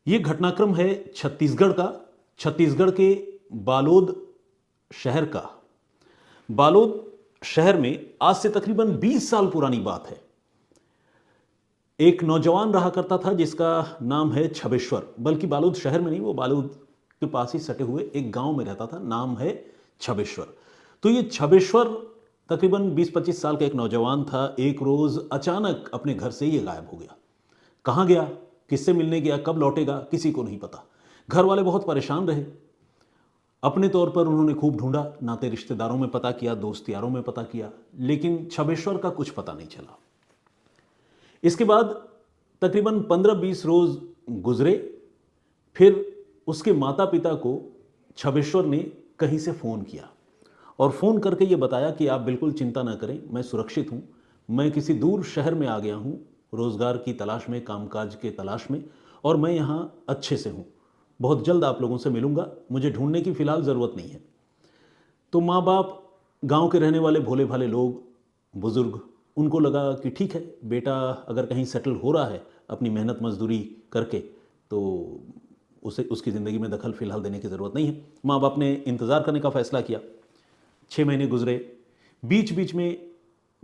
ये घटनाक्रम है छत्तीसगढ़ का, छत्तीसगढ़ के बालोद शहर का। बालोद शहर में आज से तकरीबन 20 साल पुरानी बात है। एक नौजवान रहा करता था जिसका नाम है छबेश्वर, बल्कि बालोद शहर में नहीं, वो बालोद के पास ही सटे हुए एक गांव में रहता था, नाम है छबेश्वर। तो ये छबेश्वर तकरीबन 20-25 साल का एक नौजवान था। एक रोज अचानक अपने घर से ये गायब हो गया। कहाँ गया, किससे मिलने गया, कब लौटेगा, किसी को नहीं पता। घर वाले बहुत परेशान रहे। अपने तौर पर उन्होंने खूब ढूंढा, नाते रिश्तेदारों में पता किया, दोस्त यारों में पता किया, लेकिन छबेश्वर का कुछ पता नहीं चला। इसके बाद तकरीबन 15-20 रोज गुजरे। फिर उसके माता पिता को छबेश्वर ने कहीं से फ़ोन किया और फ़ोन करके ये बताया कि आप बिल्कुल चिंता ना करें, मैं सुरक्षित हूँ, मैं किसी दूर शहर में आ गया हूँ रोज़गार की तलाश में, कामकाज के तलाश में, और मैं यहाँ अच्छे से हूँ, बहुत जल्द आप लोगों से मिलूँगा, मुझे ढूंढने की फ़िलहाल ज़रूरत नहीं है। तो माँ बाप, गांव के रहने वाले भोले भाले लोग, बुज़ुर्ग, उनको लगा कि ठीक है, बेटा अगर कहीं सेटल हो रहा है अपनी मेहनत मजदूरी करके, तो उसे उसकी ज़िंदगी में दखल फ़िलहाल देने की ज़रूरत नहीं है। माँ बाप ने इंतज़ार करने का फ़ैसला किया। 6 महीने गुजरे। बीच बीच में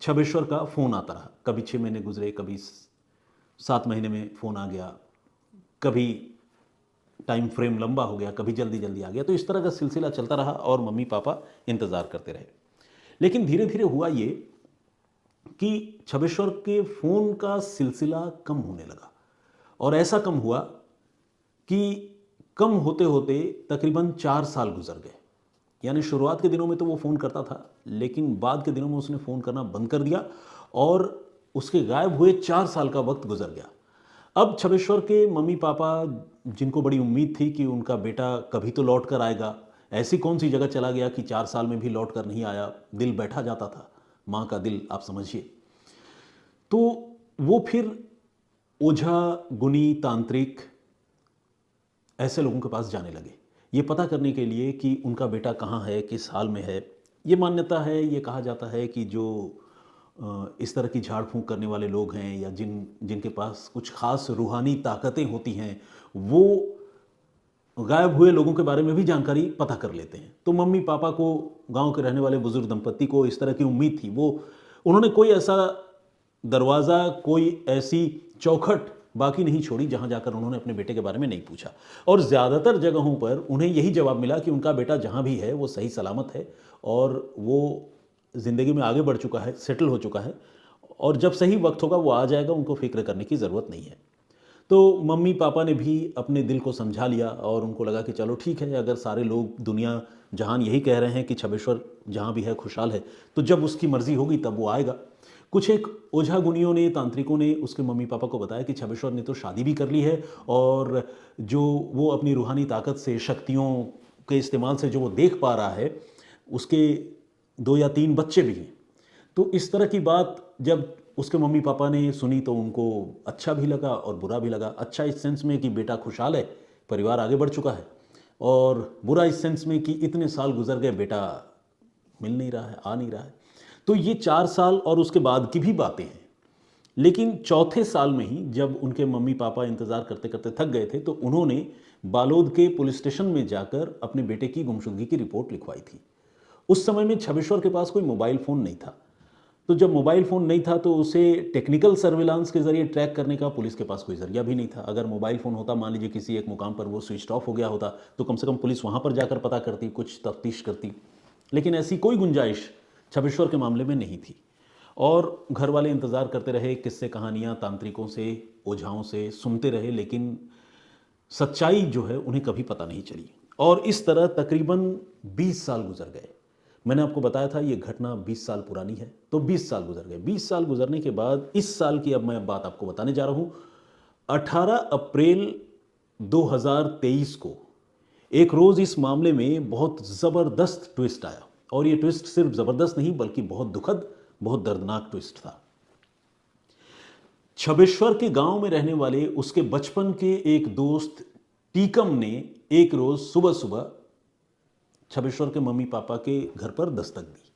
छबेश्वर का फ़ोन आता रहा। कभी 6 महीने गुजरे, कभी 7 महीने में फ़ोन आ गया, कभी टाइम फ्रेम लंबा हो गया, कभी जल्दी जल्दी आ गया। तो इस तरह का सिलसिला चलता रहा और मम्मी पापा इंतज़ार करते रहे। लेकिन धीरे धीरे हुआ ये कि छबेश्वर के फ़ोन का सिलसिला कम होने लगा, और ऐसा कम हुआ कि कम होते होते तकरीबन 4 साल गुजर गए। यानी शुरुआत के दिनों में तो वो फ़ोन करता था, लेकिन बाद के दिनों में उसने फ़ोन करना बंद कर दिया और उसके गायब हुए 4 साल का वक्त गुजर गया। अब छबेश्वर के मम्मी पापा, जिनको बड़ी उम्मीद थी कि उनका बेटा कभी तो लौट कर आएगा, ऐसी कौन सी जगह चला गया कि 4 साल में भी लौट कर नहीं आया, दिल बैठा जाता था, माँ का दिल आप समझिए। तो वो फिर ओझा, गुनी, तांत्रिक, ऐसे लोगों के पास जाने लगे, ये पता करने के लिए कि उनका बेटा कहाँ है, किस हाल में है। ये मान्यता है, ये कहा जाता है कि जो इस तरह की झाड़ फूंक करने वाले लोग हैं, या जिनके पास कुछ खास रूहानी ताकतें होती हैं, वो गायब हुए लोगों के बारे में भी जानकारी पता कर लेते हैं। तो मम्मी पापा को, गांव के रहने वाले बुजुर्ग दंपत्ति को इस तरह की उम्मीद थी। उन्होंने कोई ऐसा दरवाज़ा, कोई ऐसी चौखट बाकी नहीं छोड़ी जहां जाकर उन्होंने अपने बेटे के बारे में नहीं पूछा। और ज़्यादातर जगहों पर उन्हें यही जवाब मिला कि उनका बेटा जहां भी है वो सही सलामत है, और वो ज़िंदगी में आगे बढ़ चुका है, सेटल हो चुका है, और जब सही वक्त होगा वो आ जाएगा, उनको फिक्र करने की ज़रूरत नहीं है। तो मम्मी पापा ने भी अपने दिल को समझा लिया, और उनको लगा कि चलो ठीक है, अगर सारे लोग, दुनिया जहान यही कह रहे हैं कि छबेश्वर जहाँ भी है खुशहाल है, तो जब उसकी मर्ज़ी होगी तब वो आएगा। कुछ एक ओझा गुनियों ने, तांत्रिकों ने उसके मम्मी पापा को बताया कि छबेश्वर ने तो शादी भी कर ली है, और जो वो अपनी रूहानी ताकत से, शक्तियों के इस्तेमाल से जो वो देख पा रहा है, उसके 2 या 3 बच्चे भी हैं। तो इस तरह की बात जब उसके मम्मी पापा ने सुनी तो उनको अच्छा भी लगा और बुरा भी लगा। अच्छा इस सेंस में कि बेटा खुशहाल है, परिवार आगे बढ़ चुका है, और बुरा इस सेंस में कि इतने साल गुजर गए, बेटा मिल नहीं रहा है, आ नहीं रहा है। तो ये 4 साल और उसके बाद की भी बातें हैं। लेकिन चौथे साल में ही जब उनके मम्मी पापा इंतज़ार करते करते थक गए थे, तो उन्होंने बालोद के पुलिस स्टेशन में जाकर अपने बेटे की गुमशुदगी की रिपोर्ट लिखवाई थी। उस समय में छबेश्वर के पास कोई मोबाइल फ़ोन नहीं था। तो जब मोबाइल फ़ोन नहीं था तो उसे टेक्निकल सर्विलांस के ज़रिए ट्रैक करने का पुलिस के पास कोई ज़रिया भी नहीं था। अगर मोबाइल फ़ोन होता, मान लीजिए किसी एक मुकाम पर वो स्विच ऑफ हो गया होता, तो कम से कम पुलिस वहाँ पर जाकर पता करती, कुछ तफ्तीश करती। लेकिन ऐसी कोई गुंजाइश छबेश्वर के मामले में नहीं थी, और घर वाले इंतज़ार करते रहे, किस्से कहानियाँ तांत्रिकों से, ओझाओं से सुनते रहे, लेकिन सच्चाई जो है उन्हें कभी पता नहीं चली। और इस तरह तकरीबन 20 साल गुजर गए। मैंने आपको बताया था ये घटना 20 साल पुरानी है, तो 20 साल गुजर गए। 20 साल गुजरने के बाद इस साल की अब मैं बात आपको बताने जा रहा हूँ। 18 अप्रैल 2023 को एक रोज़ इस मामले में बहुत ज़बरदस्त ट्विस्ट आया, और ये ट्विस्ट सिर्फ ज़बरदस्त नहीं बल्कि बहुत दुखद, बहुत दर्दनाक ट्विस्ट था। छबेश्वर के गांव में रहने वाले उसके बचपन के एक दोस्त टीकम ने एक रोज सुबह सुबह छबेश्वर के मम्मी पापा के घर पर दस्तक दी।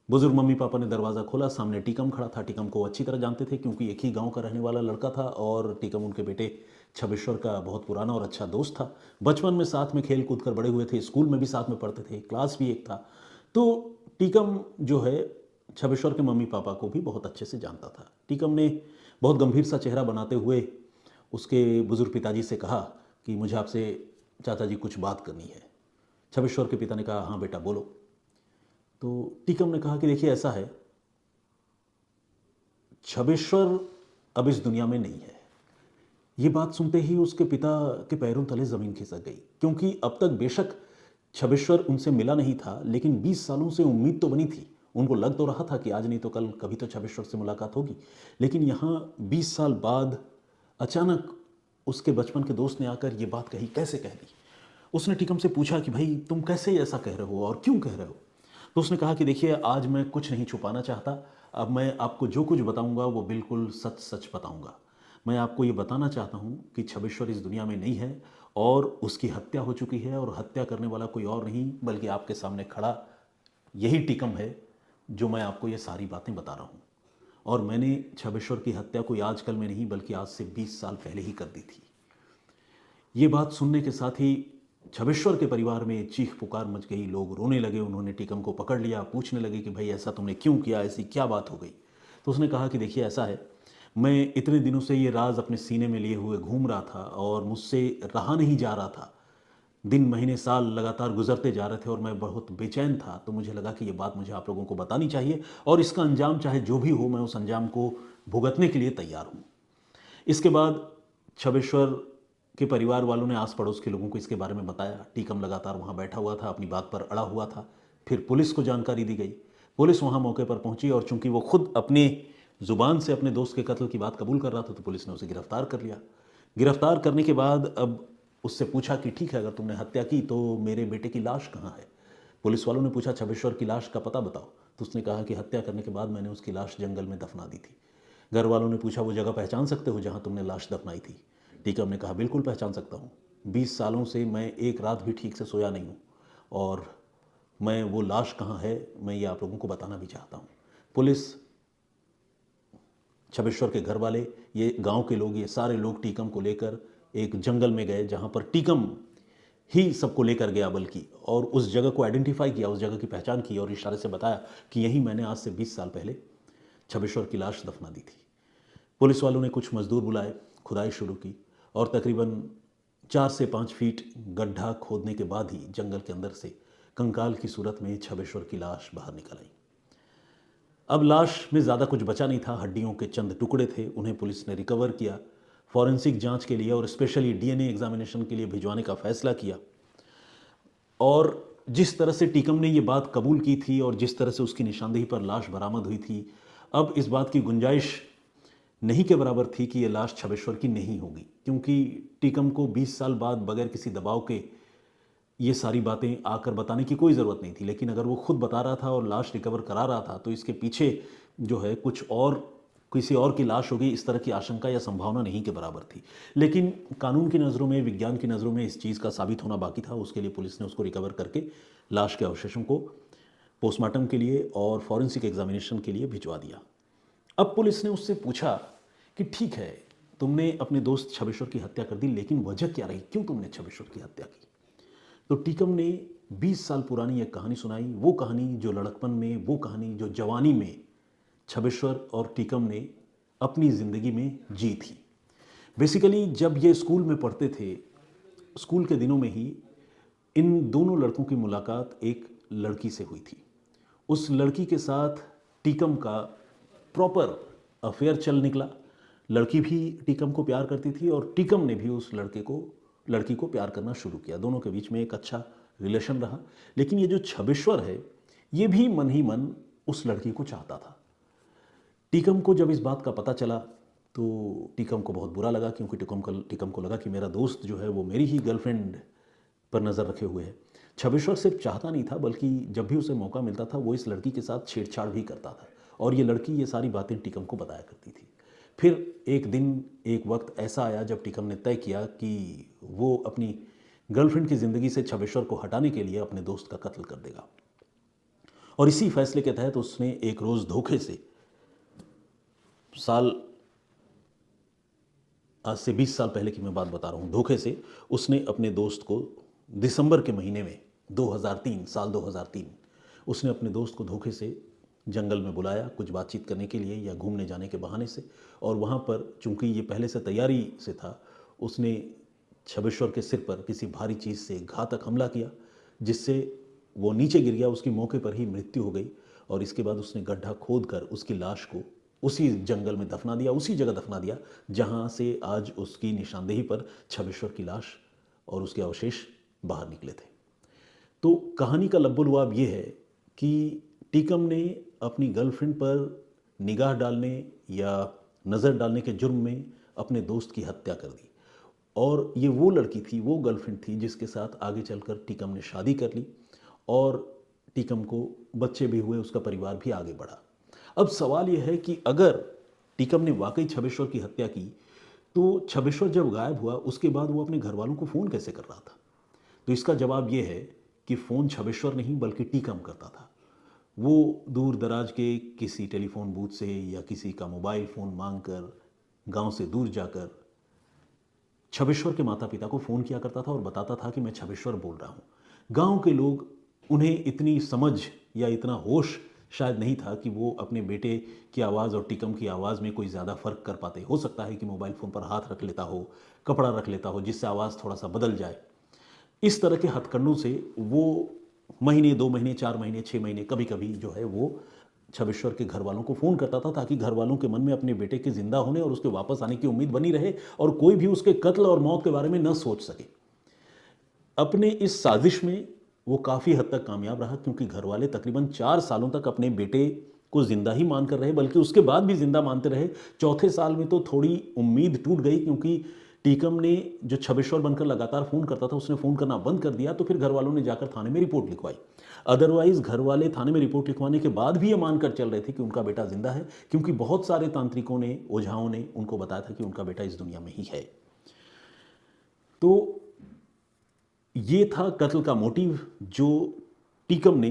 बुजुर्ग मम्मी पापा ने दरवाज़ा खोला, सामने टीकम खड़ा था। टीकम को अच्छी तरह जानते थे क्योंकि एक ही गांव का रहने वाला लड़का था, और टीकम उनके बेटे छबीश्वर का बहुत पुराना और अच्छा दोस्त था। बचपन में साथ में खेल कूद कर बड़े हुए थे, स्कूल में भी साथ में पढ़ते थे, क्लास भी एक था। तो टीकम जो है छबीश्वर के मम्मी पापा को भी बहुत अच्छे से जानता था। टीकम ने बहुत गंभीर सा चेहरा बनाते हुए उसके बुजुर्ग पिताजी से कहा कि मुझे आपसे चाचा जी कुछ बात करनी है। छबीश्वर के पिता ने कहा, हाँ बेटा बोलो। तो टीकम ने कहा कि देखिए ऐसा है, छबीश्वर अब इस दुनिया में नहीं है। ये बात सुनते ही उसके पिता के पैरों तले ज़मीन खिसक गई, क्योंकि अब तक बेशक छबीश्वर उनसे मिला नहीं था, लेकिन 20 सालों से उम्मीद तो बनी थी। उनको लग तो रहा था कि आज नहीं तो कल कभी तो छबीश्वर से मुलाकात होगी, लेकिन यहाँ 20 साल बाद अचानक उसके बचपन के दोस्त ने आकर ये बात कही, कैसे कह दी। उसने टीकम से पूछा कि भाई तुम कैसे ऐसा कह रहे हो और क्यों कह रहे हो। तो उसने कहा कि देखिए आज मैं कुछ नहीं छुपाना चाहता, अब मैं आपको जो कुछ बताऊंगा वो बिल्कुल सच सच बताऊंगा। मैं आपको ये बताना चाहता हूँ कि छबीश्वर इस दुनिया में नहीं है और उसकी हत्या हो चुकी है, और हत्या करने वाला कोई और नहीं बल्कि आपके सामने खड़ा यही टीकम है जो मैं आपको ये सारी बातें बता रहा हूँ। और मैंने छबीश्वर की हत्या कोई आजकल में नहीं बल्कि आज से 20 साल पहले ही कर दी थी। ये बात सुनने के साथ ही छबीश्वर के परिवार में चीख पुकार मच गई, लोग रोने लगे। उन्होंने टीकम को पकड़ लिया, पूछने लगे कि भाई ऐसा तुमने क्यों किया, ऐसी क्या बात हो गई। तो उसने कहा कि देखिए ऐसा है, मैं इतने दिनों से ये राज अपने सीने में लिए हुए घूम रहा था और मुझसे रहा नहीं जा रहा था। दिन महीने साल लगातार गुजरते जा रहे थे और मैं बहुत बेचैन था। तो मुझे लगा कि ये बात मुझे आप लोगों को बतानी चाहिए, और इसका अंजाम चाहे जो भी हो, मैं उस अंजाम को भुगतने के लिए तैयार हूँ। इसके बाद छबीश्वर के परिवार वालों ने आस पड़ोस के लोगों को इसके बारे में बताया। टीकम लगातार वहाँ बैठा हुआ था, अपनी बात पर अड़ा हुआ था। फिर पुलिस को जानकारी दी गई। पुलिस वहाँ मौके पर पहुंची, और चूंकि वो खुद अपनी ज़ुबान से अपने दोस्त के कत्ल की बात कबूल कर रहा था, तो पुलिस ने उसे गिरफ्तार कर लिया। गिरफ्तार करने के बाद अब उससे पूछा कि ठीक है, अगर तुमने हत्या की तो मेरे बेटे की लाश कहाँ है। पुलिस वालों ने पूछा, छबीश्वर की लाश का पता बताओ। तो उसने कहा कि हत्या करने के बाद मैंने उसकी लाश जंगल में दफना दी थी। घर वालों ने पूछा, वो जगह पहचान सकते हो जहाँ तुमने लाश दफनाई थी। टीकम ने कहा, बिल्कुल पहचान सकता हूँ। 20 सालों से मैं एक रात भी ठीक से सोया नहीं हूँ, और मैं वो लाश कहाँ है मैं ये आप लोगों को बताना भी चाहता हूँ। पुलिस, छबीश्वर के घर वाले, ये गांव के लोग, ये सारे लोग टीकम को लेकर एक जंगल में गए, जहाँ पर टीकम ही सबको लेकर गया बल्कि, और उस जगह को आइडेंटिफाई किया, उस जगह की पहचान की और इशारे से बताया कि यही मैंने आज से 20 साल पहले छबीश्वर की लाश दफना दी थी। पुलिस वालों ने कुछ मजदूर बुलाए, खुदाई शुरू की, और तकरीबन 4 से 5 फीट गड्ढा खोदने के बाद ही जंगल के अंदर से कंकाल की सूरत में छबीश्वर की लाश बाहर निकल आई। अब लाश में ज़्यादा कुछ बचा नहीं था, हड्डियों के चंद टुकड़े थे। उन्हें पुलिस ने रिकवर किया, फॉरेंसिक जांच के लिए और स्पेशली डीएनए एग्जामिनेशन के लिए भिजवाने का फैसला किया। और जिस तरह से टीकम ने ये बात कबूल की थी और जिस तरह से उसकी निशानदेही पर लाश बरामद हुई थी, अब इस बात की गुंजाइश नहीं के बराबर थी कि ये लाश छबीश्वर की नहीं होगी, क्योंकि टीकम को 20 साल बाद बगैर किसी दबाव के ये सारी बातें आकर बताने की कोई ज़रूरत नहीं थी। लेकिन अगर वो खुद बता रहा था और लाश रिकवर करा रहा था, तो इसके पीछे जो है कुछ और, किसी और की लाश होगी, इस तरह की आशंका या संभावना नहीं के बराबर थी। लेकिन कानून की नज़रों में, विज्ञान की नज़रों में इस चीज़ का साबित होना बाकी था। उसके लिए पुलिस ने उसको रिकवर करके लाश के अवशेषों को पोस्टमार्टम के लिए और फॉरेंसिक एग्जामिनेशन के लिए भिजवा दिया। अब पुलिस ने उससे पूछा कि ठीक है, तुमने अपने दोस्त छबीश्वर की हत्या कर दी, लेकिन वजह क्या रही, क्यों तुमने छबीश्वर की हत्या की। तो टीकम ने 20 साल पुरानी एक कहानी सुनाई, वो कहानी जो लड़कपन में, वो कहानी जो जवानी में छबीश्वर और टीकम ने अपनी ज़िंदगी में जी थी। बेसिकली जब ये स्कूल में पढ़ते थे, स्कूल के दिनों में ही इन दोनों लड़कों की मुलाकात एक लड़की से हुई थी। उस लड़की के साथ टीकम का प्रॉपर अफेयर चल निकला। लड़की भी टीकम को प्यार करती थी और टीकम ने भी उस लड़की को प्यार करना शुरू किया। दोनों के बीच में एक अच्छा रिलेशन रहा। लेकिन ये जो छबीश्वर है, ये भी मन ही मन उस लड़की को चाहता था। टीकम को जब इस बात का पता चला तो टीकम को बहुत बुरा लगा, क्योंकि टीकम को लगा कि मेरा दोस्त जो है वो मेरी ही गर्लफ्रेंड पर नज़र रखे हुए है। छबीश्वर सिर्फ चाहता नहीं था, बल्कि जब भी उसे मौका मिलता था वो इस लड़की के साथ छेड़छाड़ भी करता था, और ये लड़की ये सारी बातें टीकम को बताया करती थी। फिर एक दिन, एक वक्त ऐसा आया जब टीकम ने तय किया कि वो अपनी गर्लफ्रेंड की ज़िंदगी से छबीश्वर को हटाने के लिए अपने दोस्त का कत्ल कर देगा। और इसी फैसले के तहत उसने एक रोज़ धोखे से साल आज से 20 साल पहले की मैं बात बता रहा हूँ, धोखे से उसने अपने दोस्त को दिसंबर के महीने में 2003 साल 2003 उसने अपने दोस्त को धोखे से जंगल में बुलाया कुछ बातचीत करने के लिए या घूमने जाने के बहाने से। और वहाँ पर चूंकि ये पहले से तैयारी से था, उसने छबेश्वर के सिर पर किसी भारी चीज़ से घातक हमला किया, जिससे वो नीचे गिर गया, उसकी मौके पर ही मृत्यु हो गई। और इसके बाद उसने गड्ढा खोद कर उसकी लाश को उसी जंगल में दफना दिया, उसी जगह दफना दिया जहाँ से आज उसकी निशानदेही पर छबेश्वर की लाश और उसके अवशेष बाहर निकले थे। तो कहानी का लब्बो-लुआब ये है कि टीकम ने अपनी गर्लफ्रेंड पर निगाह डालने या नज़र डालने के जुर्म में अपने दोस्त की हत्या कर दी। और ये वो लड़की थी, वो गर्लफ्रेंड थी जिसके साथ आगे चलकर टीकम ने शादी कर ली और टीकम को बच्चे भी हुए, उसका परिवार भी आगे बढ़ा। अब सवाल यह है कि अगर टीकम ने वाकई छबेश्वर की हत्या की, तो छबेश्वर जब गायब हुआ उसके बाद वो अपने घर वालों को फ़ोन कैसे कर रहा था? तो इसका जवाब ये है कि फ़ोन छबेश्वर नहीं बल्कि टीकम करता था। वो दूर दराज के किसी टेलीफोन बूथ से या किसी का मोबाइल फ़ोन मांगकर गांव से दूर जाकर छबेश्वर के माता पिता को फ़ोन किया करता था और बताता था कि मैं छबेश्वर बोल रहा हूँ। गांव के लोग, उन्हें इतनी समझ या इतना होश शायद नहीं था कि वो अपने बेटे की आवाज़ और टीकम की आवाज़ में कोई ज़्यादा फ़र्क कर पाते। हो सकता है कि मोबाइल फ़ोन पर हाथ रख लेता हो, कपड़ा रख लेता हो जिससे आवाज़ थोड़ा सा बदल जाए। इस तरह के हथकंडों से वो महीने, 2 महीने, 4 महीने, 6 महीने कभी-कभी जो है वो छबेश्वर के घर वालों को फ़ोन करता था, ताकि घर वालों के मन में अपने बेटे के ज़िंदा होने और उसके वापस आने की उम्मीद बनी रहे और कोई भी उसके कत्ल और मौत के बारे में न सोच सके। अपने इस साजिश में वो काफ़ी हद तक कामयाब रहा, क्योंकि घर वाले तकरीबन 4 सालों तक अपने बेटे को ज़िंदा ही मानकर रहे, बल्कि उसके बाद भी ज़िंदा मानते रहे। चौथे साल में तो थोड़ी उम्मीद टूट गई, क्योंकि टीकम ने जो छबेश्वर बनकर लगातार फ़ोन करता था, उसने फ़ोन करना बंद कर दिया। तो फिर घर वालों ने जाकर थाने में रिपोर्ट लिखवाई। अदरवाइज़ घर वाले थाने में रिपोर्ट लिखवाने के बाद भी ये मानकर चल रहे थे कि उनका बेटा ज़िंदा है, क्योंकि बहुत सारे तांत्रिकों ने, ओझाओं ने उनको बताया था कि उनका बेटा इस दुनिया में ही है। तो ये था कत्ल का मोटिव जो टीकम ने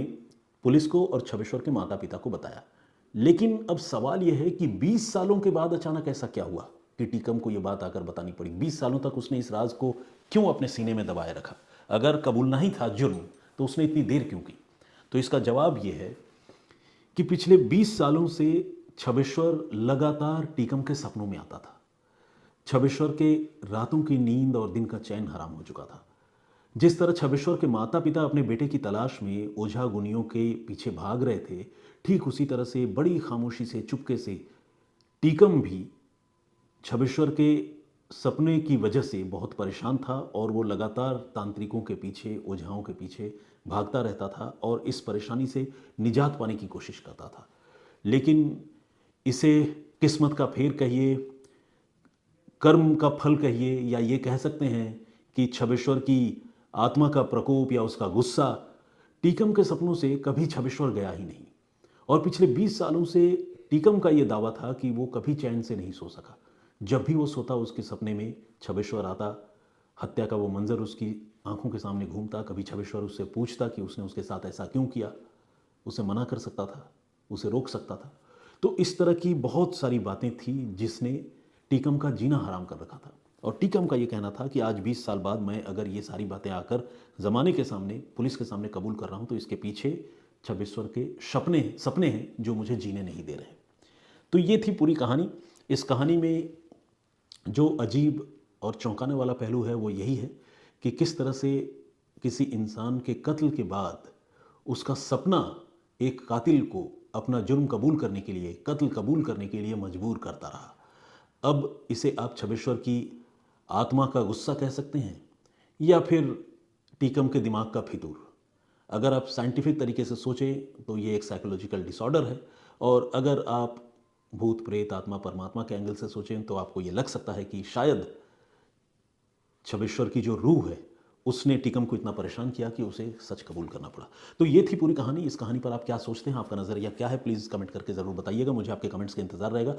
पुलिस को और छबेश्वर के माता पिता को बताया। लेकिन अब सवाल यह है कि 20 सालों के बाद अचानक ऐसा क्या हुआ कि टीकम को यह बात आकर बतानी पड़ी? 20 सालों तक उसने इस राज को क्यों अपने सीने में दबाए रखा? अगर कबूलना ही था जुर्म, तो उसने इतनी देर क्यों की? तो इसका जवाब यह है कि पिछले 20 सालों से छबेश्वर लगातार टीकम के सपनों में आता था। छबेश्वर के रातों की नींद और दिन का चैन हराम हो चुका था। जिस तरह छबेश्वर के माता पिता अपने बेटे की तलाश में ओझा गुनियों के पीछे भाग रहे थे, ठीक उसी तरह से बड़ी खामोशी से, चुपके से टीकम भी छबेश्वर के सपने की वजह से बहुत परेशान था और वो लगातार तांत्रिकों के पीछे, ओझाओं के पीछे भागता रहता था और इस परेशानी से निजात पाने की कोशिश करता था। लेकिन इसे किस्मत का फेर कहिए, कर्म का फल कहिए, या ये कह सकते हैं कि छबेश्वर की आत्मा का प्रकोप या उसका गुस्सा, टीकम के सपनों से कभी छबेश्वर गया ही नहीं। और पिछले 20 सालों से टीकम का यह दावा था कि वो कभी चैन से नहीं सो सका। जब भी वो सोता, उसके सपने में छबेश्वर आता, हत्या का वो मंजर उसकी आंखों के सामने घूमता। कभी छबेश्वर उससे पूछता कि उसने उसके साथ ऐसा क्यों किया। उसे मना कर सकता था, उसे रोक सकता था। तो इस तरह की बहुत सारी बातें थी जिसने टीकम का जीना हराम कर रखा था। और टीकम का ये कहना था कि आज 20 साल बाद मैं अगर ये सारी बातें आकर ज़माने के सामने, पुलिस के सामने कबूल कर रहा हूँ, तो इसके पीछे छबेश्वर के सपने हैं जो मुझे जीने नहीं दे रहे। तो ये थी पूरी कहानी। इस कहानी में जो अजीब और चौंकाने वाला पहलू है वो यही है कि किस तरह से किसी इंसान के कत्ल के बाद उसका सपना एक कातिल को अपना जुर्म कबूल करने के लिए, कत्ल कबूल करने के लिए मजबूर करता रहा। अब इसे आप छबेश्वर की आत्मा का गुस्सा कह सकते हैं या फिर टीकम के दिमाग का फितूर। अगर आप साइंटिफिक तरीके से सोचें तो ये एक साइकोलॉजिकल डिसऑर्डर है, और अगर आप भूत प्रेत आत्मा परमात्मा के एंगल से सोचें तो आपको ये लग सकता है कि शायद छबेश्वर की जो रूह है उसने टीकम को इतना परेशान किया कि उसे सच कबूल करना पड़ा। तो ये थी पूरी कहानी। इस कहानी पर आप क्या सोचते हैं, आपका नज़रिया क्या है, प्लीज़ कमेंट करके ज़रूर बताइएगा। मुझे आपके कमेंट्स का इंतज़ार रहेगा।